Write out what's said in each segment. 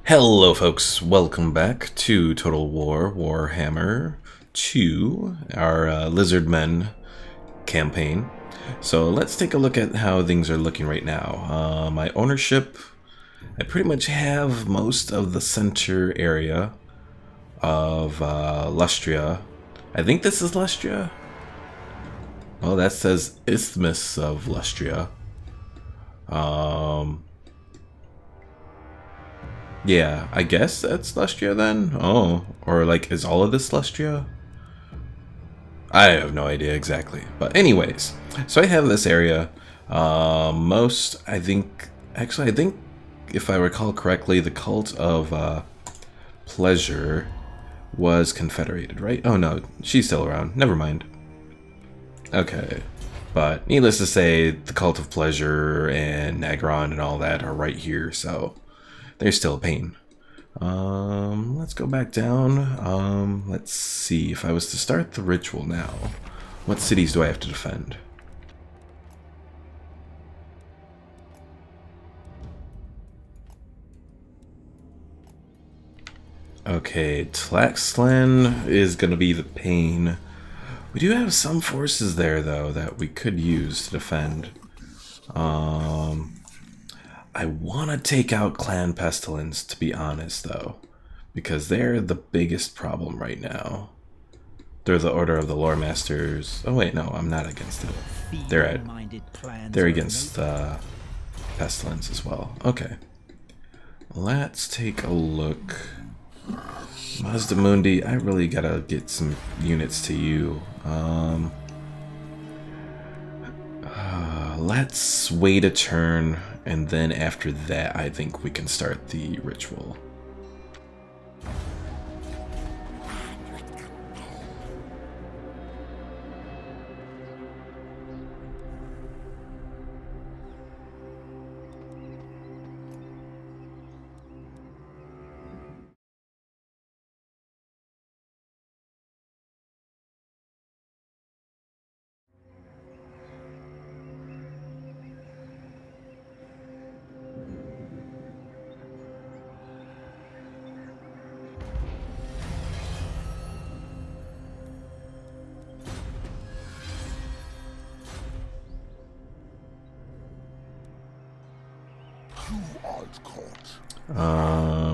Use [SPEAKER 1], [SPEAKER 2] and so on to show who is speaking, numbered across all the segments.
[SPEAKER 1] Hello folks, welcome back to Total War Warhammer 2, our Lizardmen campaign. So let's take a look at how things are looking right now. My ownership, I pretty much have most of the center area of Lustria. I think this is Lustria. Well, that says Isthmus of Lustria. Yeah, I guess that's Lustria then? Oh, or like, is all of this Lustria? I have no idea exactly. But anyways, so I have this area. I think if I recall correctly, the cult of pleasure was confederated, right? Oh no, she's still around. Never mind. Okay. But needless to say, the cult of pleasure and Nagron and all that are right here, so they're still a pain. Let's go back down. Let's see, if I was to start the ritual now, what cities do I have to defend? Okay, Tlaxcalan is gonna be the pain. We do have some forces there, though, that we could use to defend. I want to take out Clan Pestilence, to be honest, though, because they're the biggest problem right now. They're the Order of the Lore Masters. Oh wait, no, I'm not against it. They're against Pestilence as well. Okay, let's take a look. Mazdamundi, I really gotta get some units to you. Let's wait a turn, and then after that, I think we can start the ritual.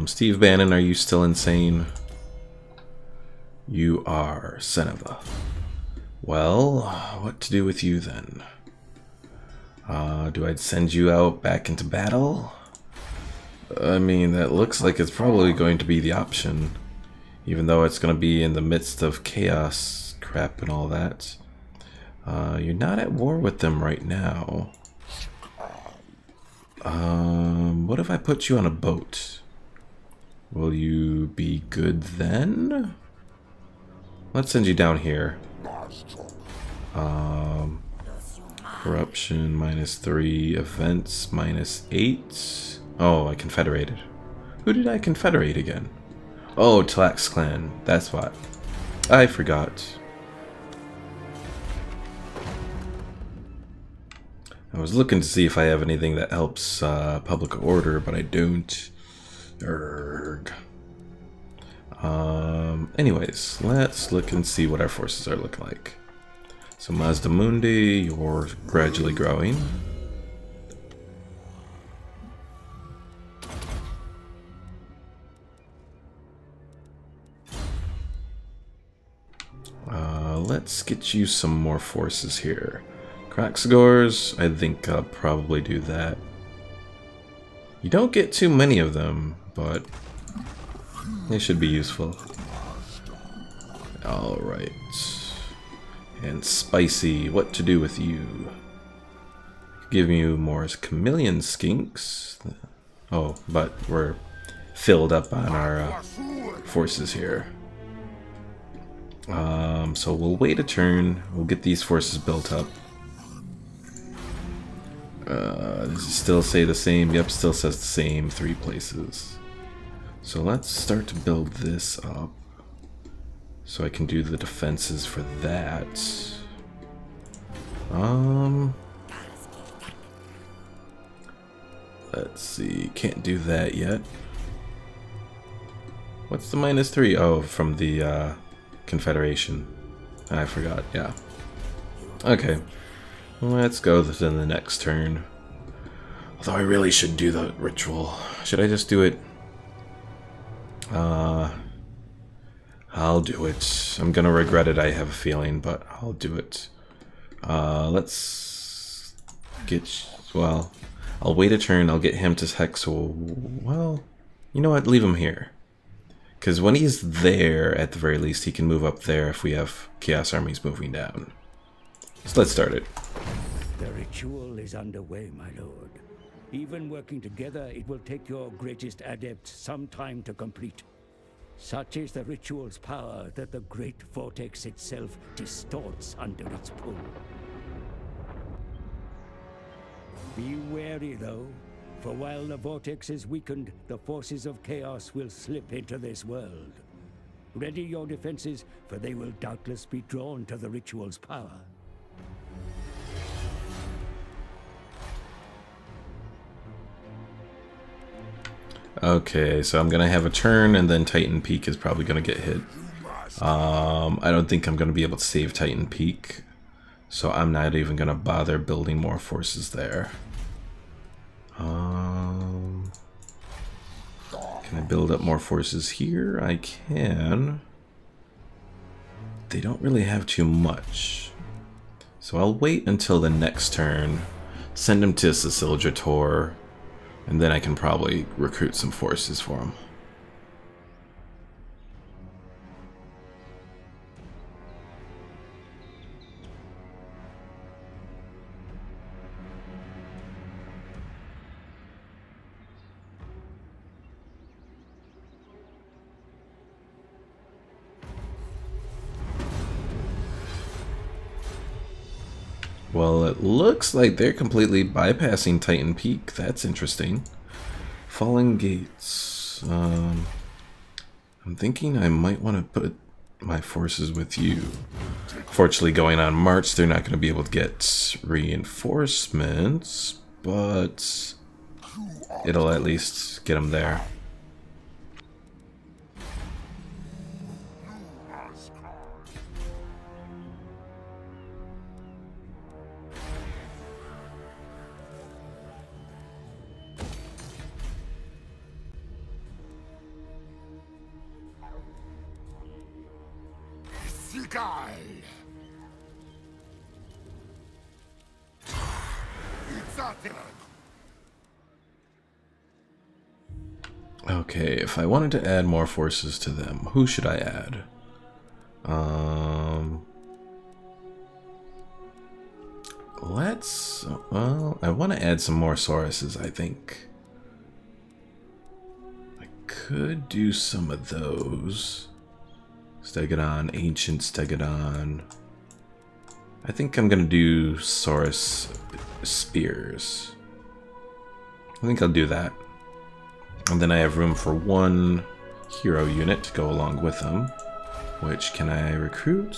[SPEAKER 1] Steve Bannon, are you still insane? You are, son of a... Well, what to do with you then? Do I send you out back into battle? I mean, that looks like it's probably going to be the option, even though it's going to be in the midst of chaos crap and all that. You're not at war with them right now. What if I put you on a boat? Will you be good then? Let's send you down here. Corruption -3, events -8. Oh, I confederated. Who did I confederate again? Oh, Tlaxcalan. That's what. I forgot. I was looking to see if I have anything that helps public order, but I don't. Erg. Anyways, let's look and see what our forces are looking like. So Mazdamundi, you're gradually growing. Let's get you some more forces here. Kraxagors, I think I'll probably do that. You don't get too many of them, but they should be useful. Alright. And Spicy, what to do with you? Give you more chameleon skinks. Oh, but we're filled up on our forces here. So we'll wait a turn. We'll get these forces built up. Does it still say the same? Yep, still says the same, 3 places. So let's start to build this up, so I can do the defenses for that. Let's see, can't do that yet. What's the -3? Oh, from the Confederation. I forgot, yeah. Okay. Let's go to the next turn. Although I really should do the ritual. Should I just do it? I'll do it. I'm gonna regret it, I have a feeling, but I'll do it. Let's get... well, I'll wait a turn, I'll get him to hex... well, you know what, leave him here. Because when he's there, at the very least, he can move up there if we have Chaos Armies moving down. So let's start it.
[SPEAKER 2] The ritual is underway, my lord. Even working together, it will take your greatest adept some time to complete. Such is the ritual's power that the great vortex itself distorts under its pull. Be wary, though, for while the vortex is weakened, the forces of chaos will slip into this world. Ready your defenses, for they will doubtless be drawn to the ritual's power.
[SPEAKER 1] Okay, so I'm gonna have a turn, and then Titan Peak is probably gonna get hit. I don't think I'm gonna be able to save Titan Peak, so I'm not even gonna bother building more forces there. Can I build up more forces here? I can. They don't really have too much, so I'll wait until the next turn, send him to Siciliator, and then I can probably recruit some forces for him. Well, it looks like they're completely bypassing Titan Peak. That's interesting. Falling Gates. I'm thinking I might want to put my forces with you. Fortunately, going on March, they're not going to be able to get reinforcements, but it'll at least get them there. Okay, if I wanted to add more forces to them, who should I add? Well, I want to add some more Sauruses, I think. I could do some of those. Stegodon, Ancient Stegodon. I think I'm gonna do Saurus Spears. I think I'll do that. And then I have room for one hero unit to go along with them. Which can I recruit?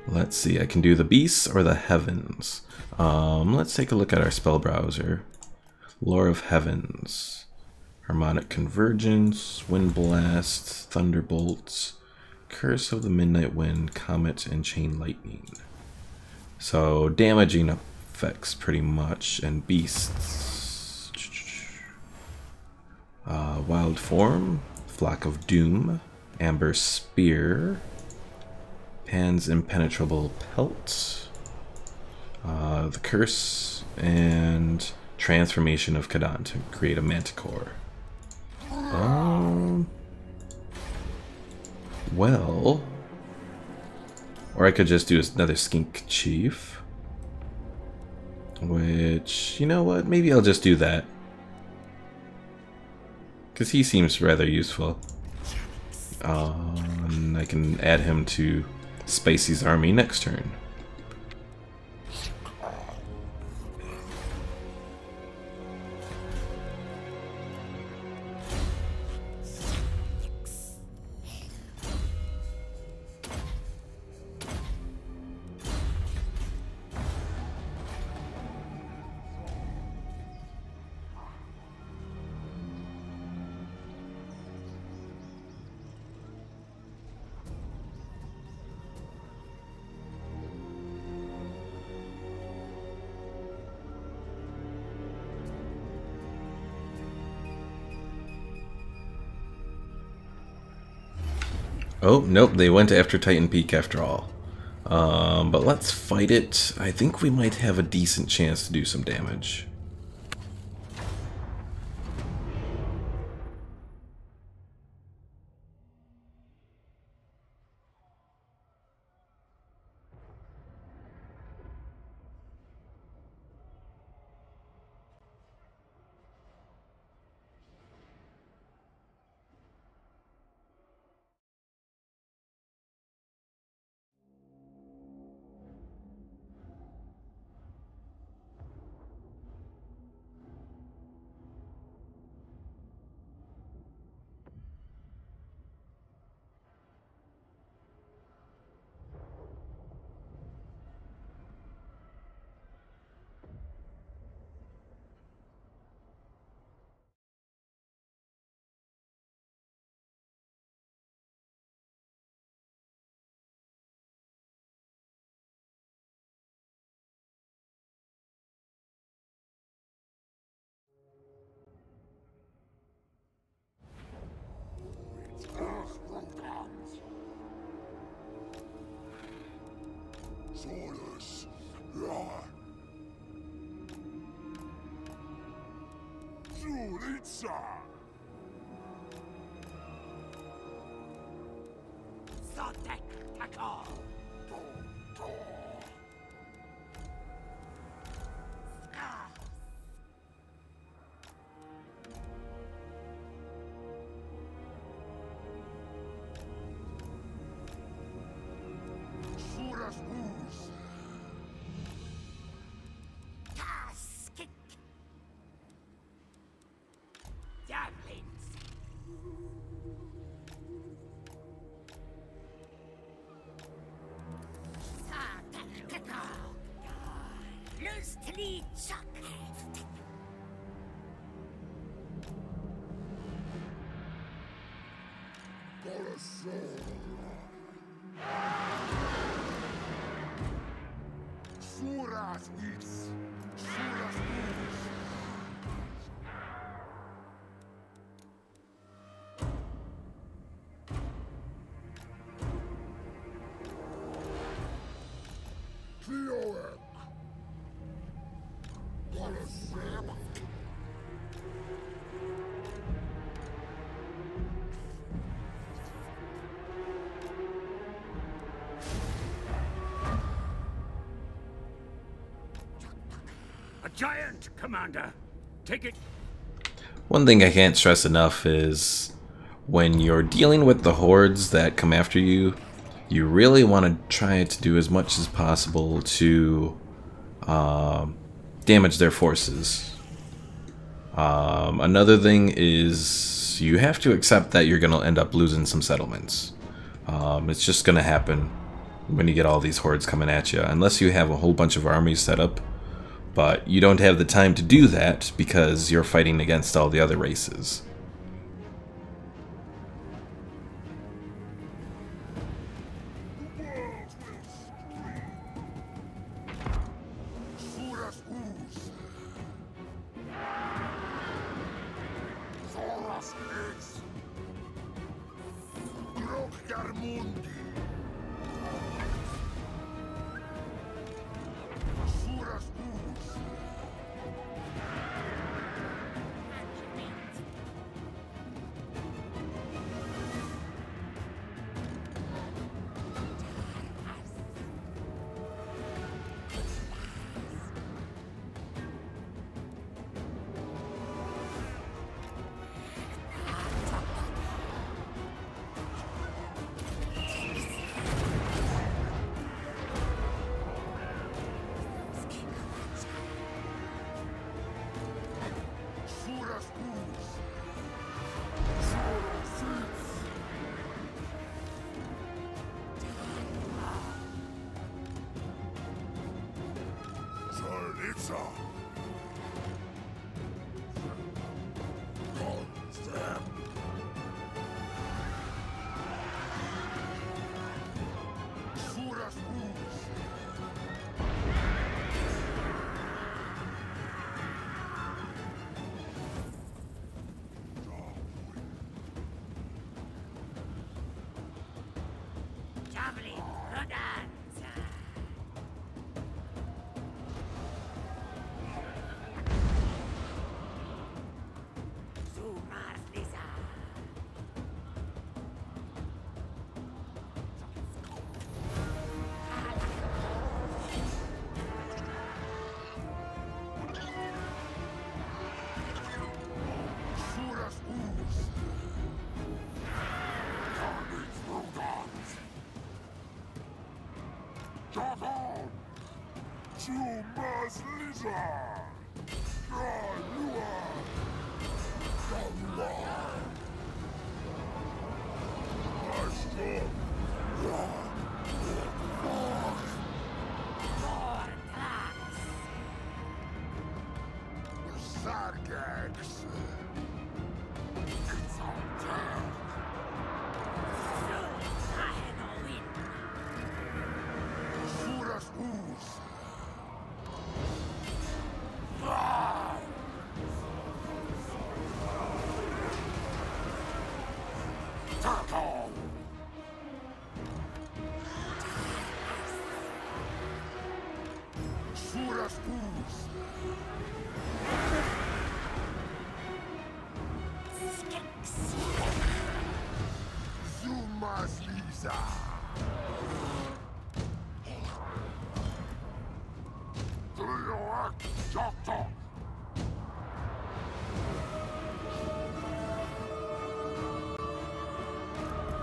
[SPEAKER 1] Let's see, I can do the Beasts or the Heavens. Let's take a look at our spell browser. Lore of Heavens. Harmonic Convergence, Wind Blast, Thunderbolts, Curse of the Midnight Wind, Comet, and Chain Lightning. So, damaging effects pretty much, and Beasts. Wild Form, Flock of Doom, Amber Spear, Pan's Impenetrable Pelt, the Curse, and Transformation of Kadan to create a Manticore. Well, or I could just do another Skink Chief, which, you know what, maybe I'll just do that, because he seems rather useful. And I can add him to Spacey's army next turn. Oh, nope, they went after Titan Peak after all. But let's fight it. I think we might have a decent chance to do some damage.
[SPEAKER 2] A giant, Commander! Take it!
[SPEAKER 1] One thing I can't stress enough is when you're dealing with the hordes that come after you, you really want to try to do as much as possible to damage their forces. Another thing is you have to accept that you're going to end up losing some settlements. It's just going to happen when you get all these hordes coming at you, unless you have a whole bunch of armies set up. But you don't have the time to do that because you're fighting against all the other races.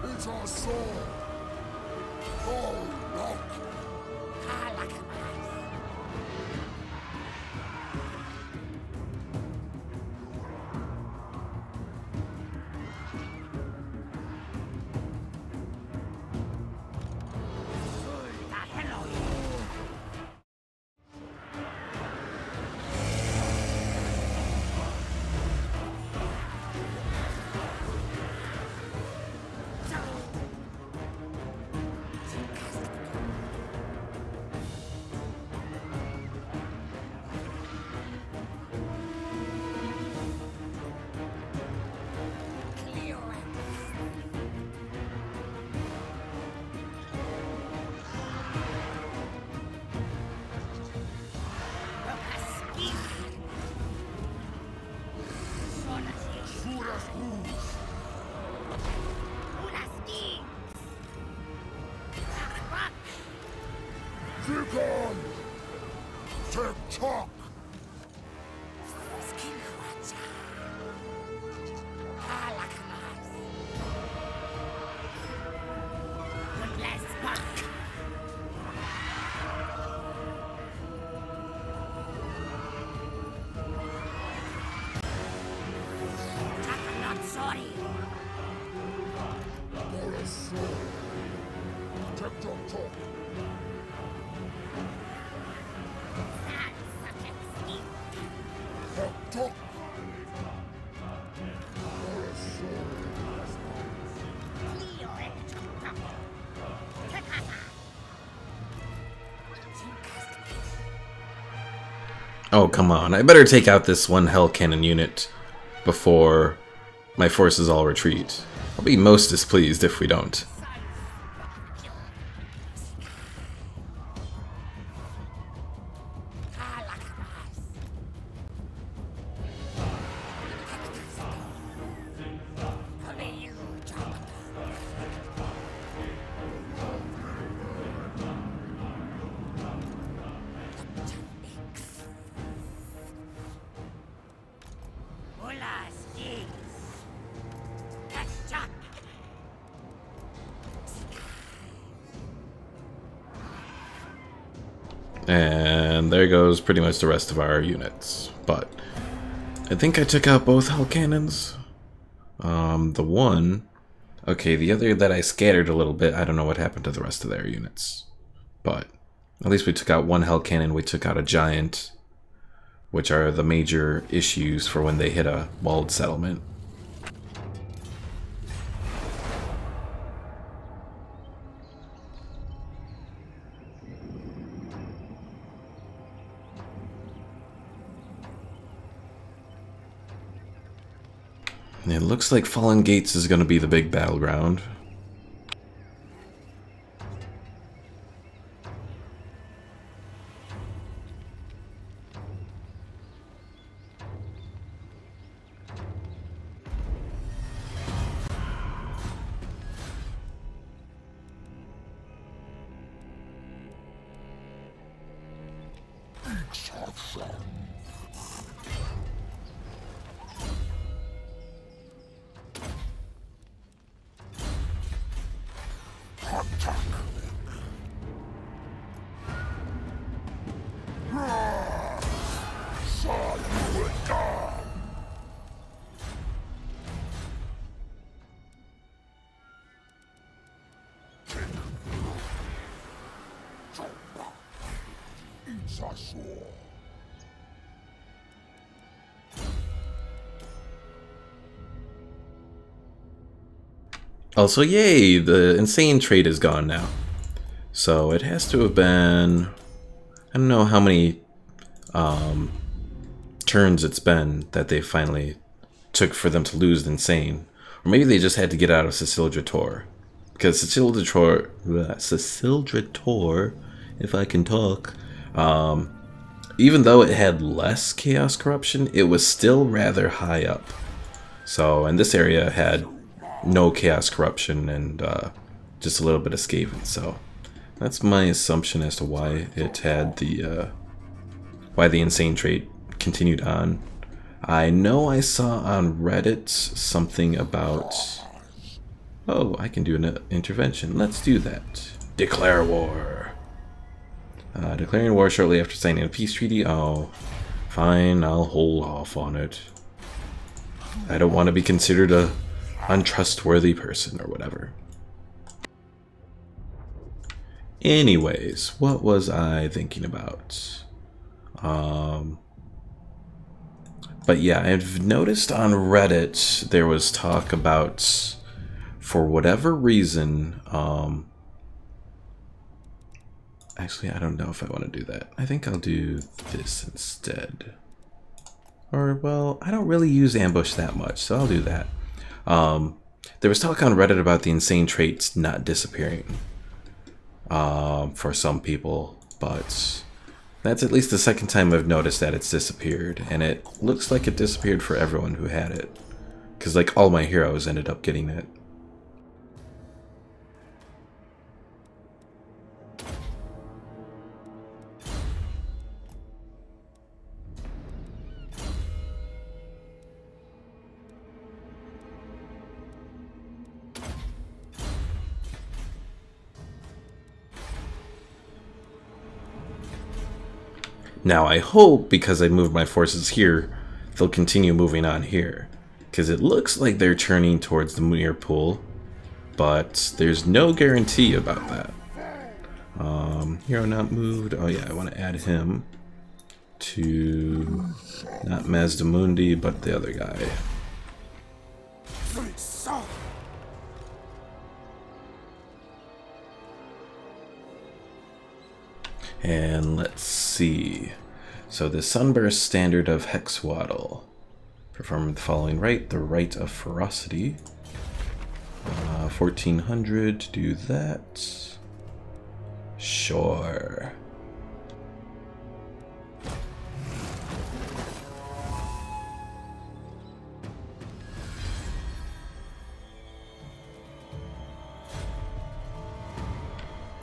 [SPEAKER 3] It's our soul. Oh, no. TikTok!
[SPEAKER 1] Oh, come on. I better take out this one Hell Cannon unit before my forces all retreat. I'll be most displeased if we don't. And there goes pretty much the rest of our units. But I think I took out both Hell Cannons. The one... Okay, the other that I scattered a little bit, I don't know what happened to the rest of their units. But at least we took out one Hell Cannon, we took out a Giant, which are the major issues for when they hit a walled settlement. It looks like Fallen Gates is going to be the big battleground.
[SPEAKER 3] sword.
[SPEAKER 1] Also, yay, the insane trait is gone now. So it has to have been, I don't know how many turns it's been that they finally took for them to lose the insane. Or maybe they just had to get out of Sicildrator. Because Sicildrator, if I can talk, even though it had less chaos corruption, it was still rather high up. So, and this area had no chaos corruption and just a little bit of Skaven. So that's my assumption as to why it had the why the insane trait continued on. I know I saw on Reddit something about, oh, I can do an intervention. Let's do that. Declare war. Declaring war shortly after signing a peace treaty. Oh, fine, I'll hold off on it. I don't want to be considered a untrustworthy person or whatever. Anyways, what was I thinking about? But yeah, I've noticed on Reddit there was talk about, for whatever reason, actually I don't know if I want to do that. I think I'll do this instead. Or, well, I don't really use ambush that much, so I'll do that. There was talk on Reddit about the insane traits not disappearing for some people, but that's at least the second time I've noticed that it's disappeared, and it looks like it disappeared for everyone who had it, because like all my heroes ended up getting it. Now I hope, because I moved my forces here, they'll continue moving on here. Because it looks like they're turning towards the Munir pool, but there's no guarantee about that. Hero not moved. Oh yeah, I want to add him to not Mazdamundi, but the other guy. And let's see. So the Sunburst Standard of Hexwaddle. Perform the following rite, the Rite of Ferocity. 1400 to do that. Sure.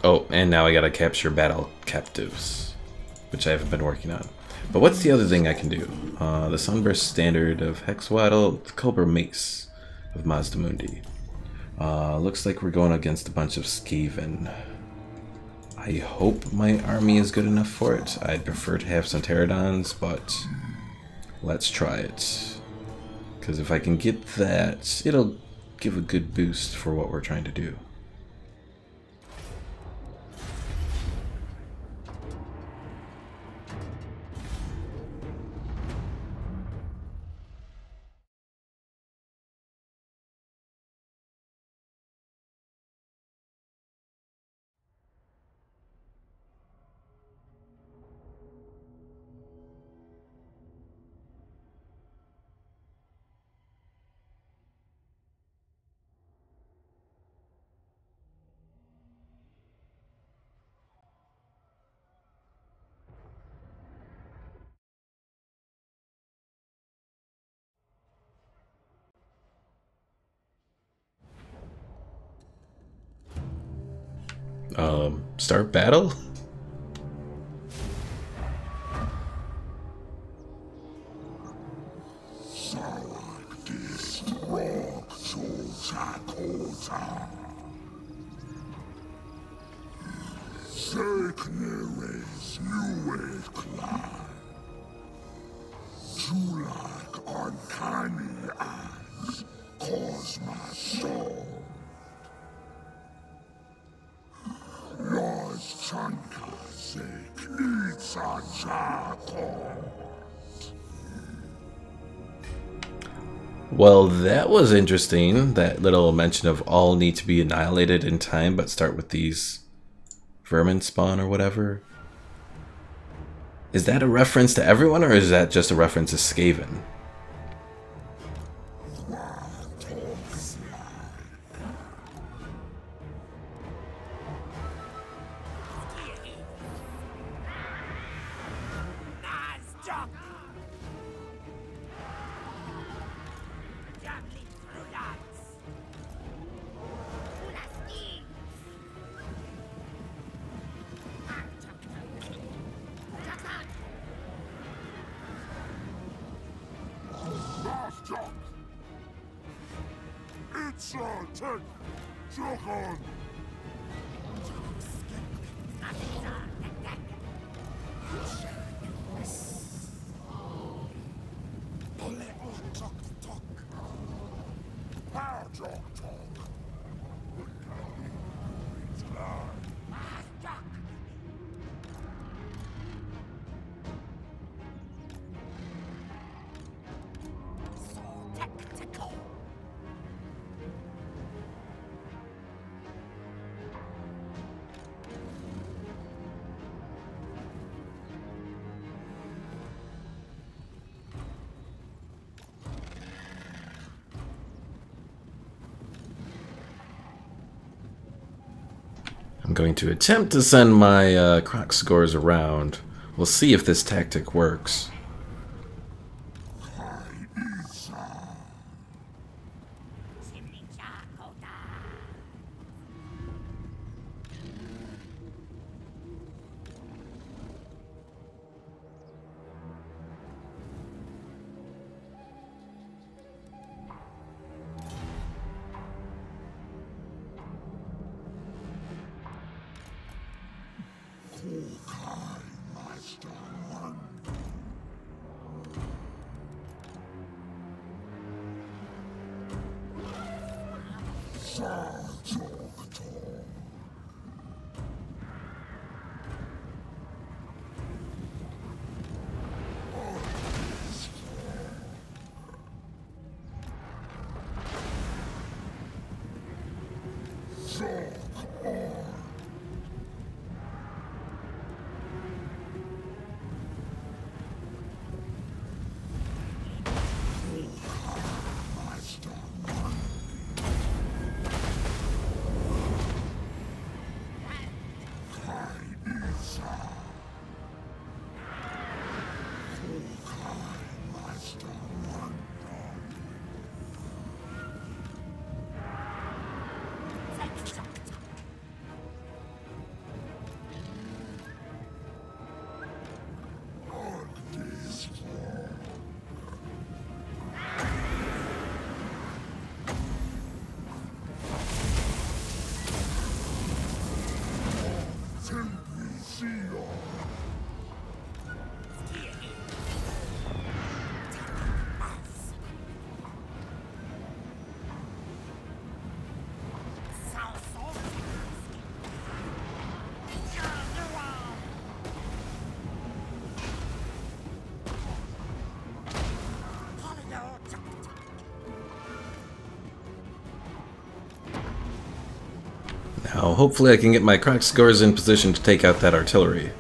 [SPEAKER 1] Oh, and now I gotta capture battle captives, which I haven't been working on. But what's the other thing I can do? The Sunburst Standard of Hexwaddle, the Cobra Mace of Mazdamundi. Looks like we're going against a bunch of Skaven. I hope my army is good enough for it. I'd prefer to have some Pterodons, but let's try it. Because if I can get that, it'll give a good boost for what we're trying to do. Start battle?
[SPEAKER 3] Uncanny eyes cause my soul. Los Chankasek needs a
[SPEAKER 1] Well, that was interesting. That little mention of all need to be annihilated in time, but start with these vermin spawn or whatever. Is that a reference to everyone, or is that just a reference to Skaven?
[SPEAKER 3] It's our turn! Joke on!
[SPEAKER 1] I'm going to attempt to send my croc scores around. We'll see if this tactic works. Now, hopefully I can get my croc scores in position to take out that artillery.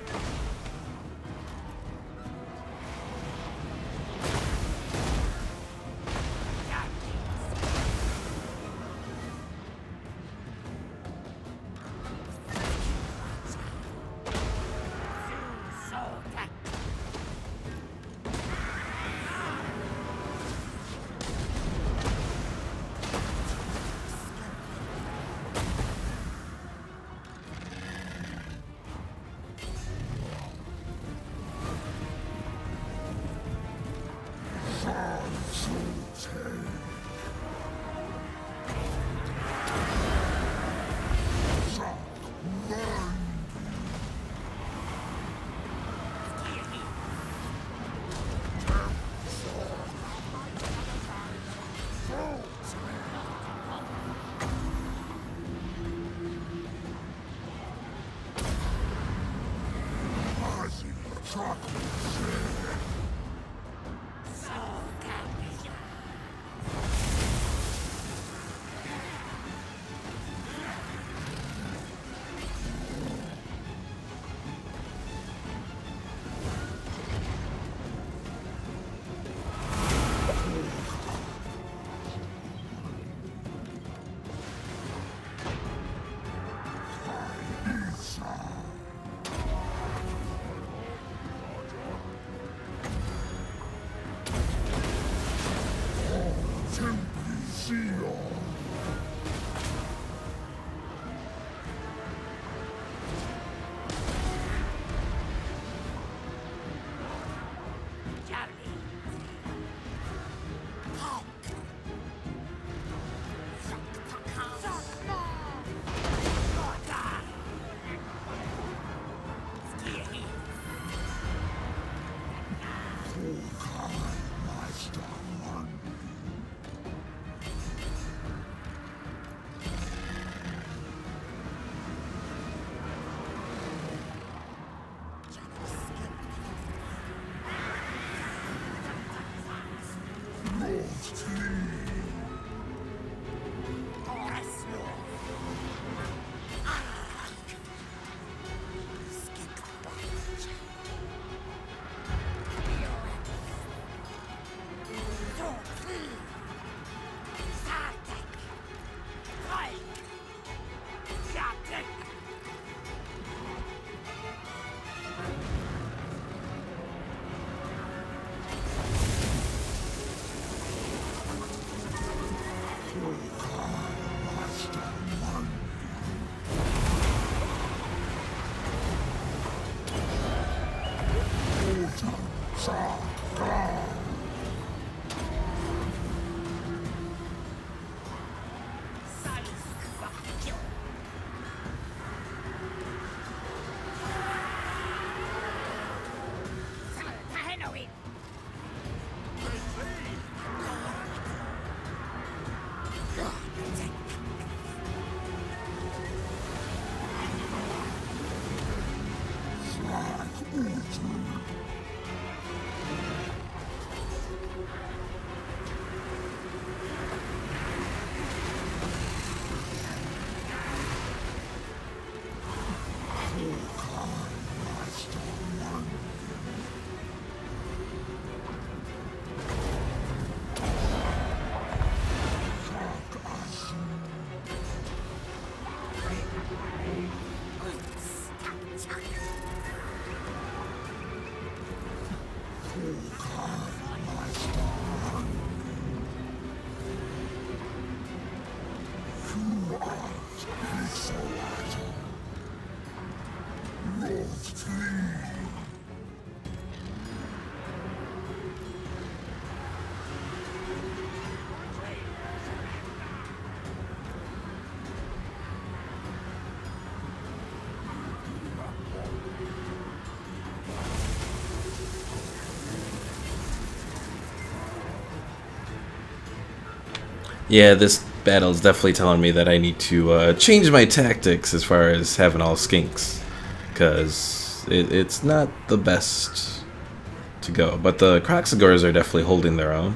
[SPEAKER 1] Yeah, this battle is definitely telling me that I need to change my tactics as far as having all skinks, because it's not the best to go. But the Croxagors are definitely holding their own.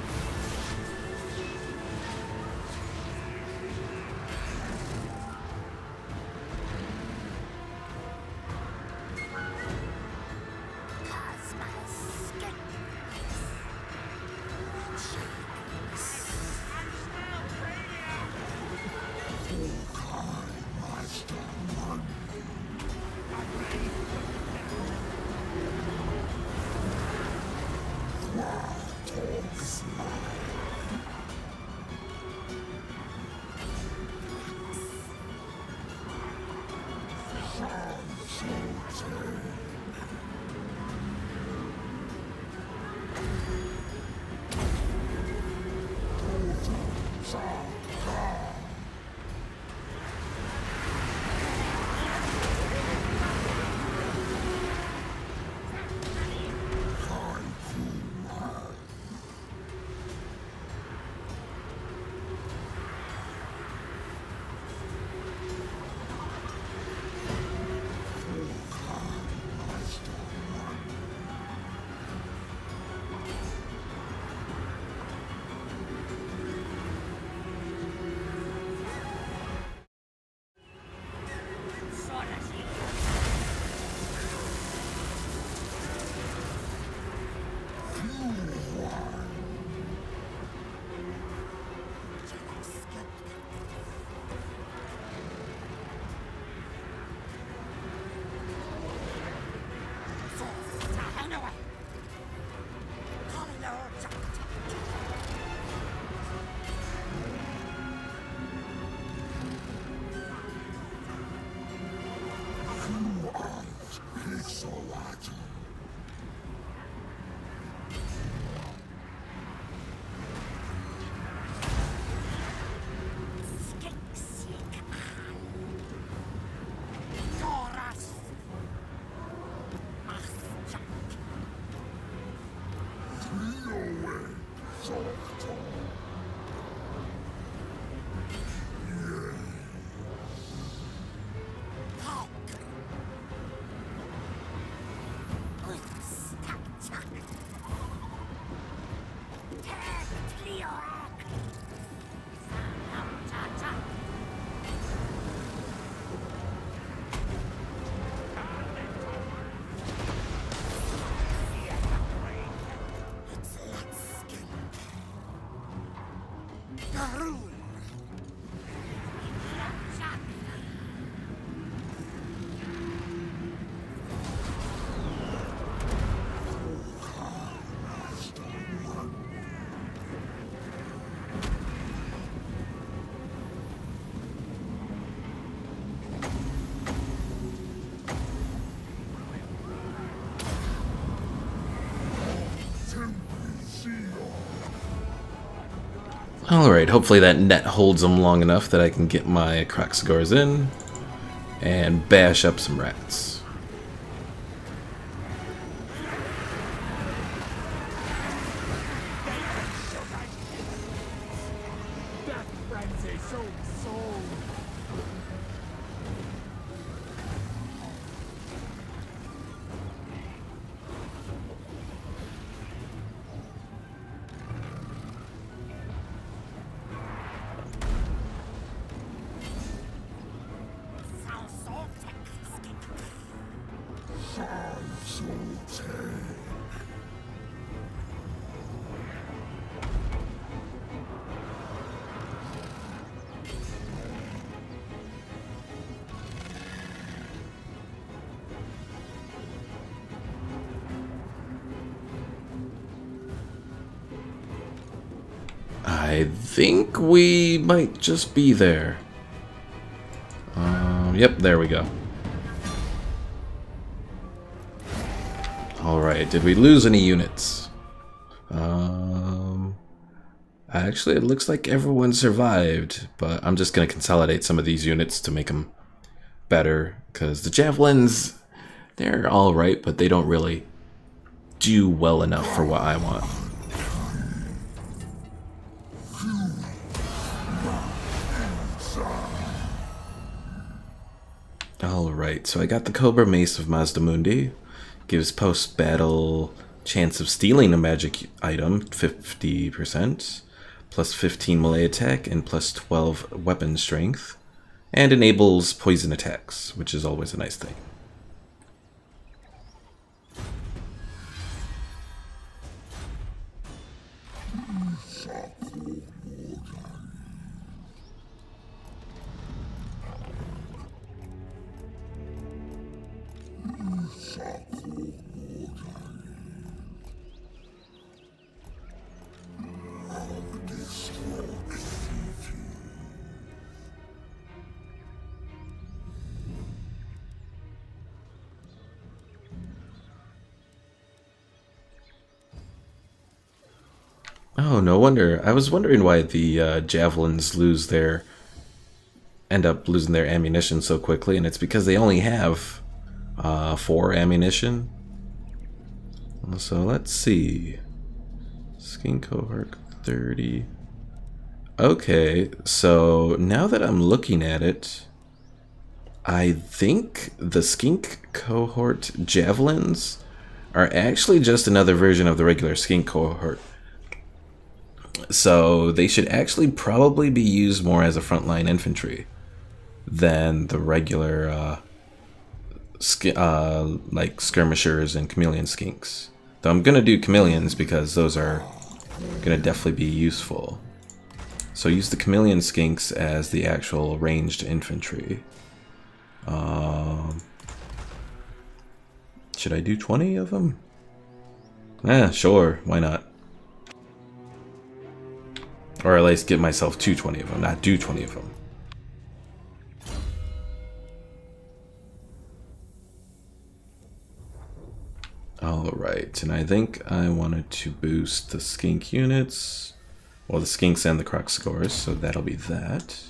[SPEAKER 1] Alright, hopefully that net holds them long enough that I can get my Croxagors in and bash up some rats. I think we might just be there. Yep, there we go. Alright, did we lose any units? Actually, it looks like everyone survived, but I'm just going to consolidate some of these units to make them better, because the javelins, they're alright, but they don't really do well enough for what I want. Alright, so I got the Cobra Mace of Mazdamundi. Gives post-battle chance of stealing a magic item, 50%, plus 15 melee attack, and plus 12 weapon strength. And enables poison attacks, which is always a nice thing. Oh, no wonder. I was wondering why the javelins end up losing their ammunition so quickly, and it's because they only have 4 ammunition. So let's see. Skin cohort 30. Okay, so now that I'm looking at it, I think the skink cohort javelins are actually just another version of the regular skink cohort. So they should actually probably be used more as a frontline infantry than the regular like skirmishers and chameleon skinks. Though I'm gonna do chameleons because those are gonna definitely be useful. So use the chameleon skinks as the actual ranged infantry. Should I do 20 of them? Sure, why not? Or at least get myself to 20 of them, not do 20 of them. Alright, and I think I wanted to boost the skink units. Well, the skinks and the Croxagors, so that'll be that.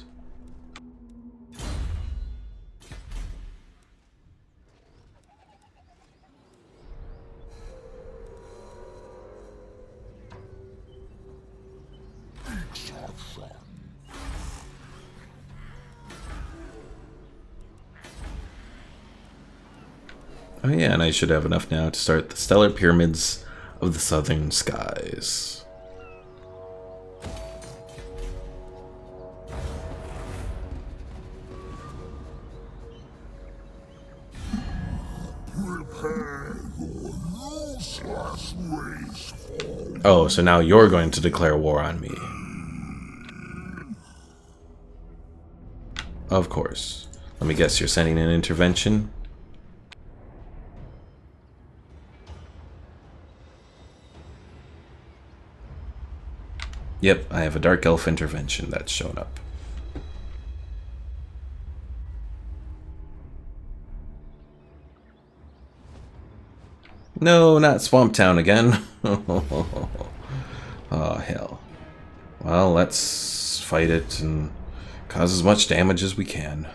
[SPEAKER 1] Oh yeah, and I should have enough now to start the stellar pyramids of the southern skies. Oh, so now you're going to declare war on me. Of course. Let me guess, you're sending an intervention? Yep, I have a Dark Elf intervention that's shown up. No, not Swamp Town again. Oh, hell. Well, let's fight it and cause as much damage as we can.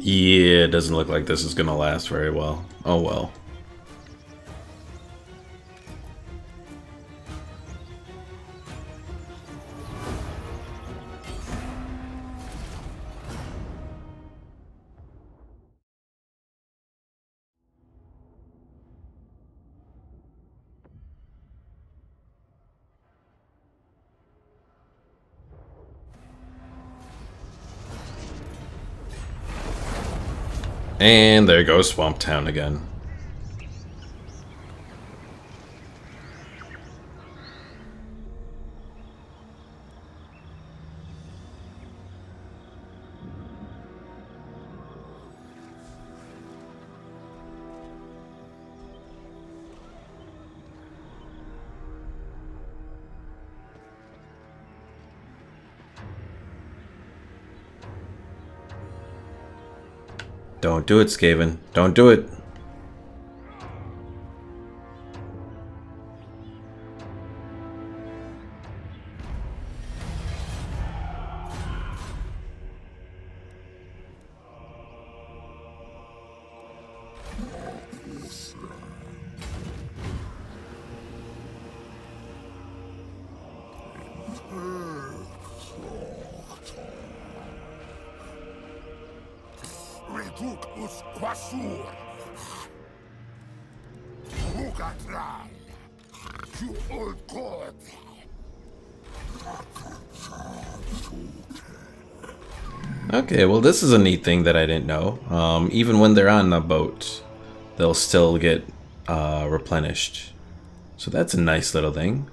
[SPEAKER 1] Yeah, it doesn't look like this is gonna last very well. Oh well. And there goes Swamp Town again. Don't do it, Skaven. Don't do it.
[SPEAKER 3] Reductus quassur. Hugatral. You old god.
[SPEAKER 1] Okay, well this is a neat thing that I didn't know. Even when they're on the boat, they'll still get replenished. So that's a nice little thing.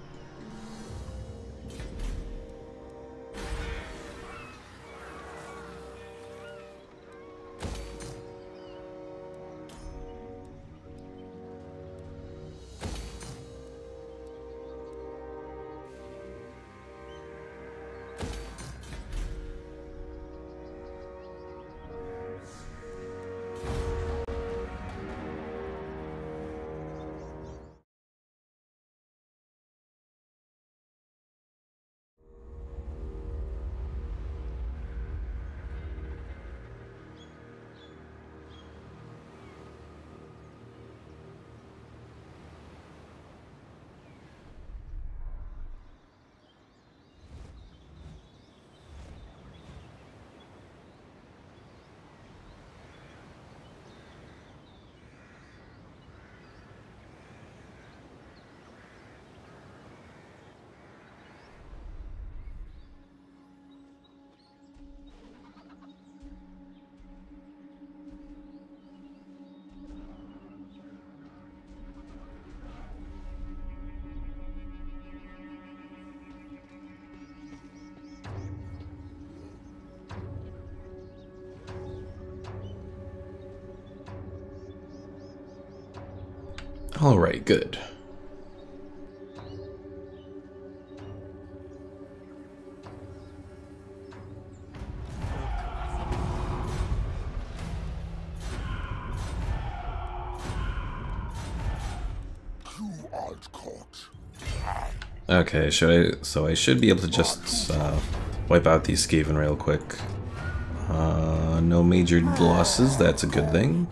[SPEAKER 1] Alright, good. Okay, so I should be able to just wipe out these Skaven real quick. No major losses, that's a good thing.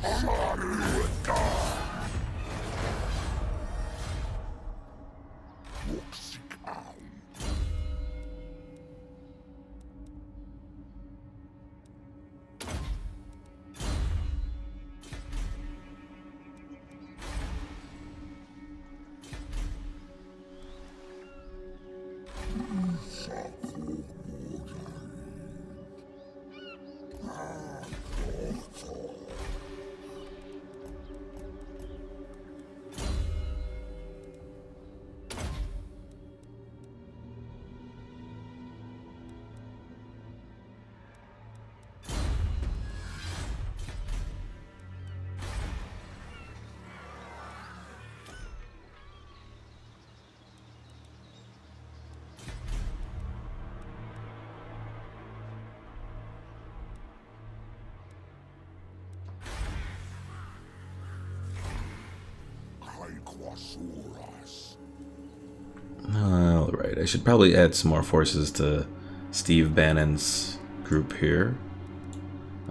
[SPEAKER 1] Alright, I should probably add some more forces to Steve Bannon's group here.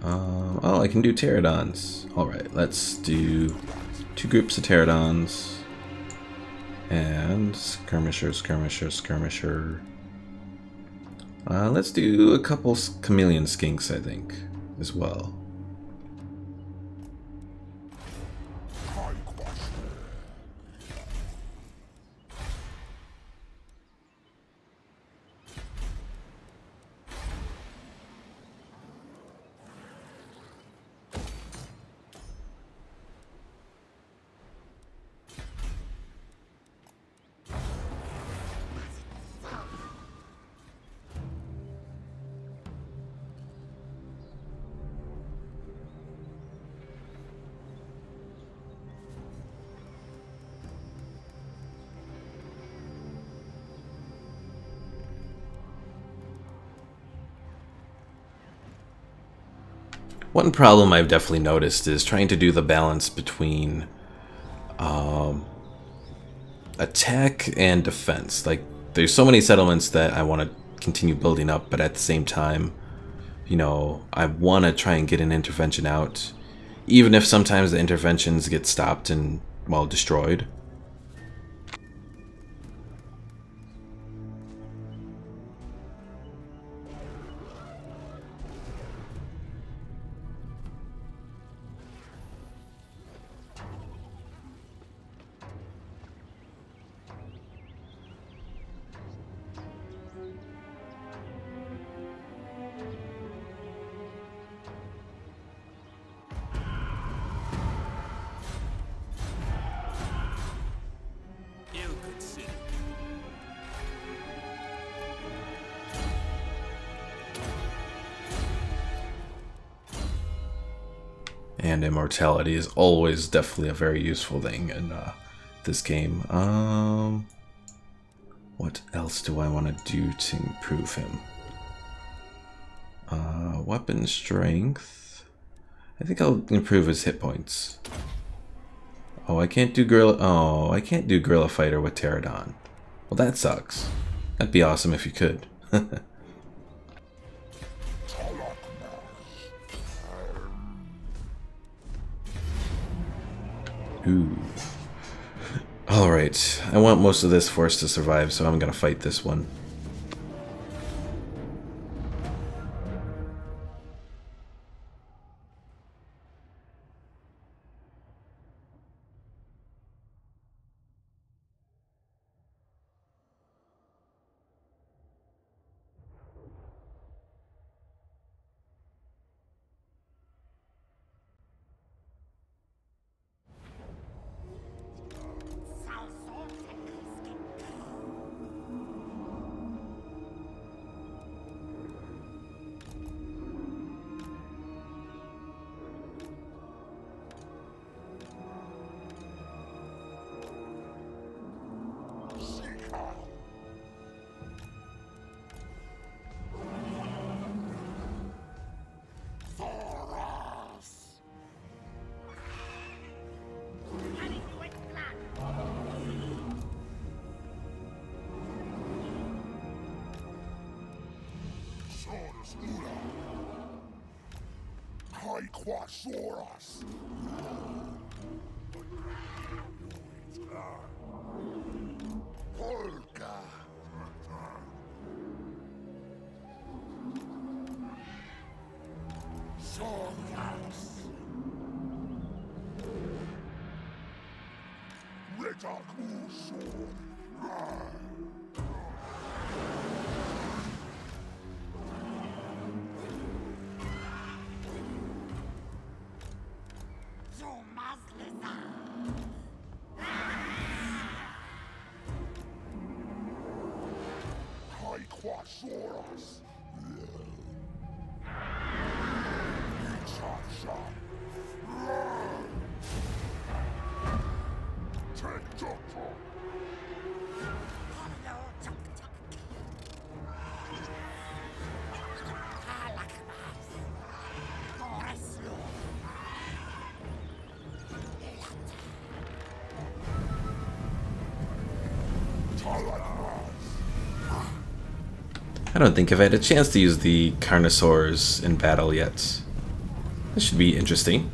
[SPEAKER 1] Oh, I can do pterodons. Alright, let's do 2 groups of pterodons. And skirmisher, skirmisher, skirmisher. Let's do a couple chameleon skinks, I think, as well. One problem I've definitely noticed is trying to do the balance between attack and defense. Like, there's so many settlements that I want to continue building up, but at the same time, you know, I want to try and get an intervention out, even if sometimes the interventions get stopped and, well, destroyed. And immortality is always definitely a very useful thing in this game. What else do I want to do to improve him? Weapon strength. I think I'll improve his hit points. Oh, I can't do gorilla. Oh, I can't do gorilla fighter with pterodon. Well, that sucks. That'd be awesome if you could. Ooh. Alright, I want most of this force to survive, so I'm gonna fight this one.
[SPEAKER 3] Quasoras. Polka. Soras. Retakuso. Quasoras. Take doctor.
[SPEAKER 1] I don't think I've had a chance to use the Carnosaurs in battle yet. This should be interesting.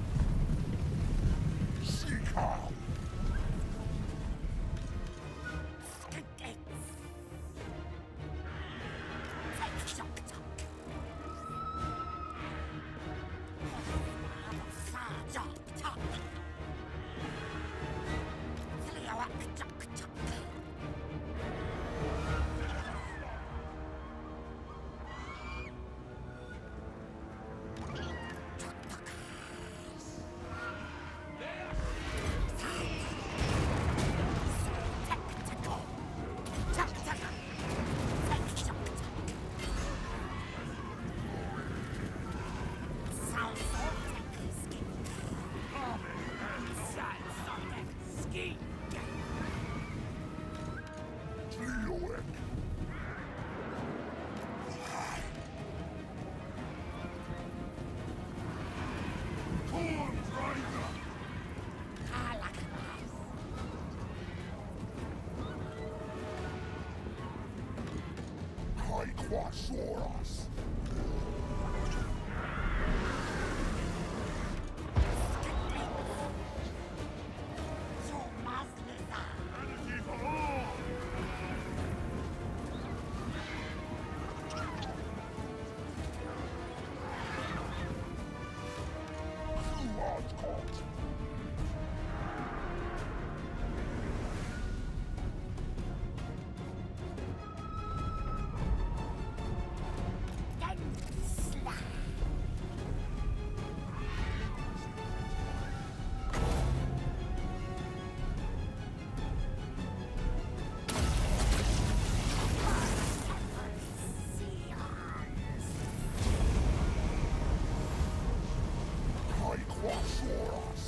[SPEAKER 3] Quasoras.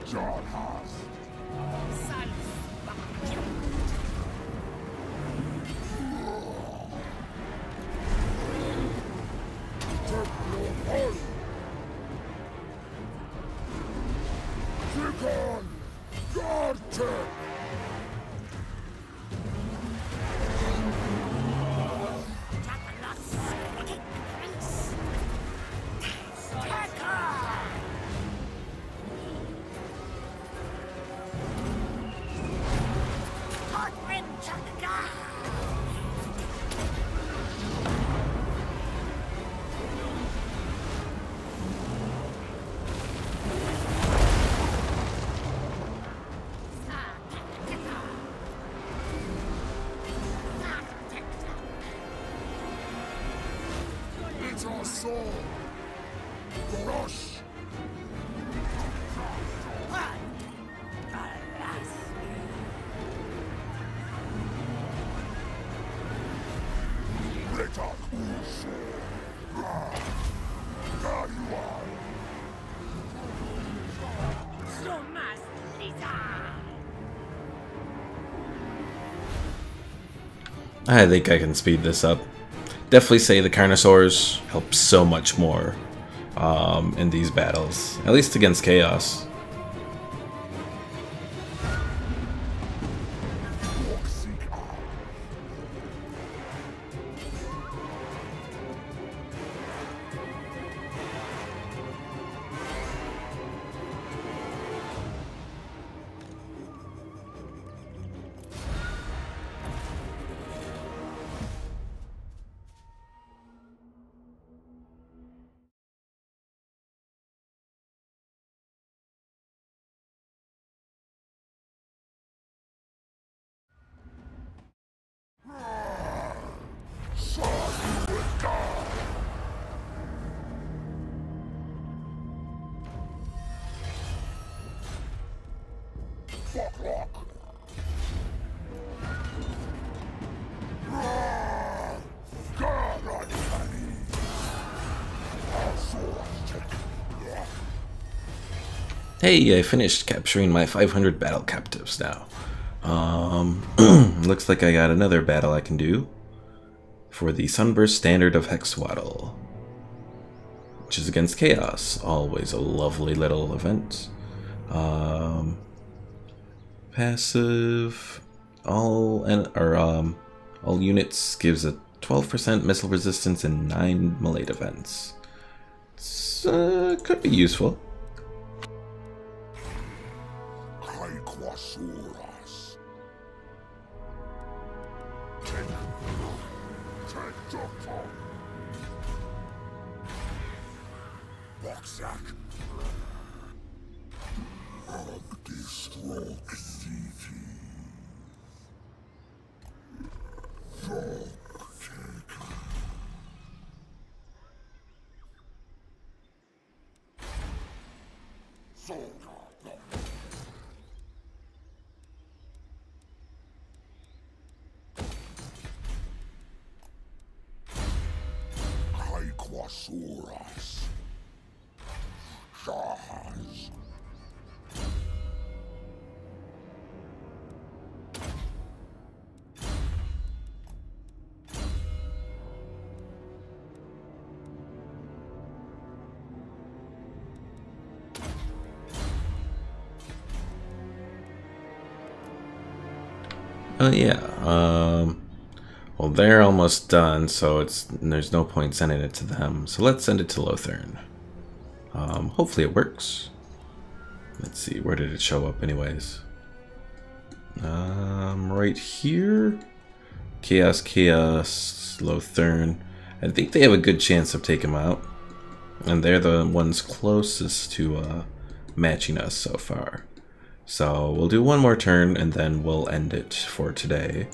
[SPEAKER 3] John Haas. Dragon! Garten! It's our soul! Rush!
[SPEAKER 1] I think I can speed this up. Definitely say the Carnosaurs help so much more in these battles, at least against Chaos. Hey, I finished capturing my 500 battle captives now. Looks like I got another battle I can do for the Sunburst Standard of Hexwaddle, which is against Chaos. Always a lovely little event. Passive, all units gives a 12% missile resistance in 9 melee defense. It's, could be useful. Yeah, well, they're almost done, so there's no point sending it to them. So let's send it to Lothern. Hopefully it works. Let's see, where did it show up anyways? Right here. Chaos, Lothern. I think they have a good chance of taking them out. And they're the ones closest to matching us so far. So we'll do one more turn and then we'll end it for today.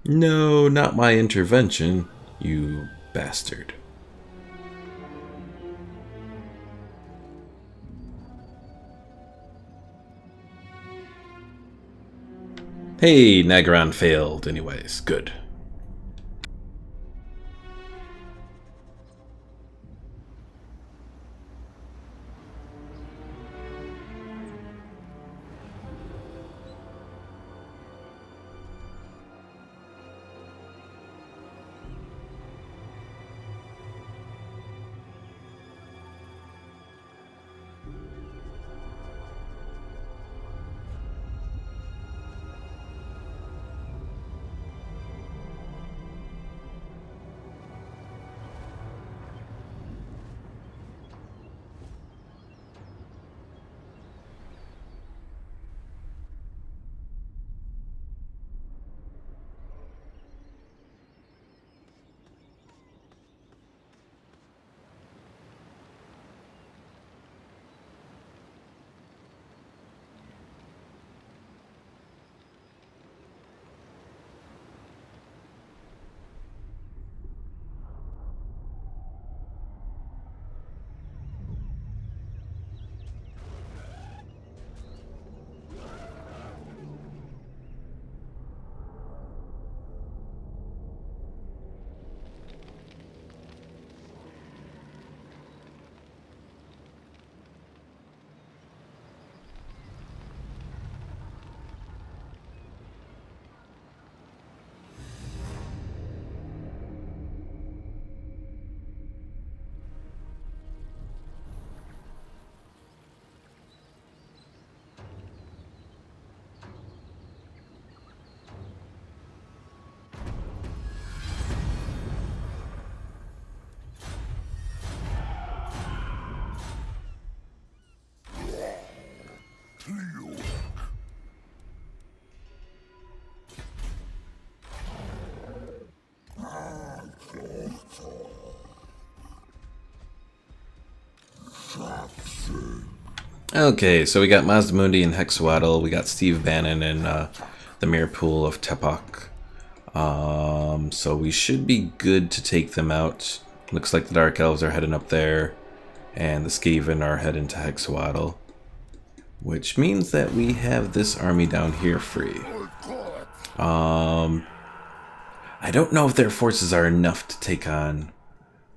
[SPEAKER 1] No, not my intervention, you bastard. Hey, Nagaron failed anyways. Good. Okay, so we got Mazdamundi and Hexwaddle, we got Steve Bannon and the Mirror Pool of Tepak. So we should be good to take them out. Looks like the Dark Elves are heading up there. And the Skaven are heading to Hexawaddle, which means that we have this army down here free. I don't know if their forces are enough to take on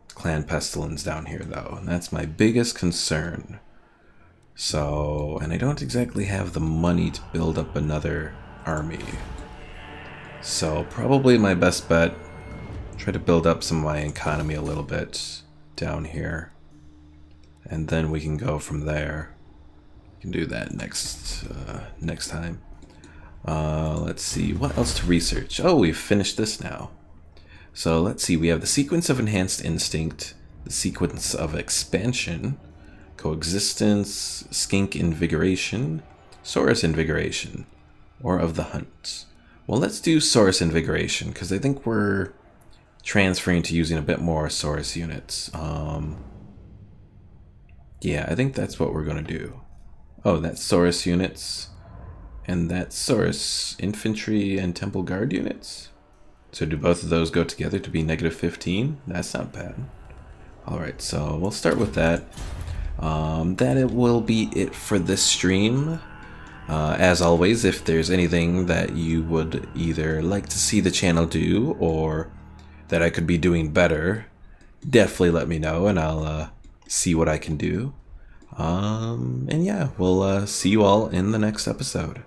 [SPEAKER 1] Clan Pestilence down here, though. And that's my biggest concern. So, and I don't exactly have the money to build up another army. So, probably my best bet, try to build up some of my economy a little bit down here. And then we can go from there. We can do that next time. Let's see, what else to research? Oh, we've finished this now. So let's see, we have the sequence of enhanced instinct, the sequence of expansion, coexistence, skink invigoration, Saurus invigoration, or of the hunt. Well, let's do Saurus invigoration, because I think we're transferring to using a bit more Saurus units. Yeah, I think that's what we're going to do. Oh, that's Saurus units. And that's Saurus infantry and temple guard units. So do both of those go together to be -15? That's not bad. Alright, so we'll start with that. That it will be it for this stream. As always, if there's anything that you would either like to see the channel do or that I could be doing better, definitely let me know and I'll see what I can do. And yeah, we'll see you all in the next episode.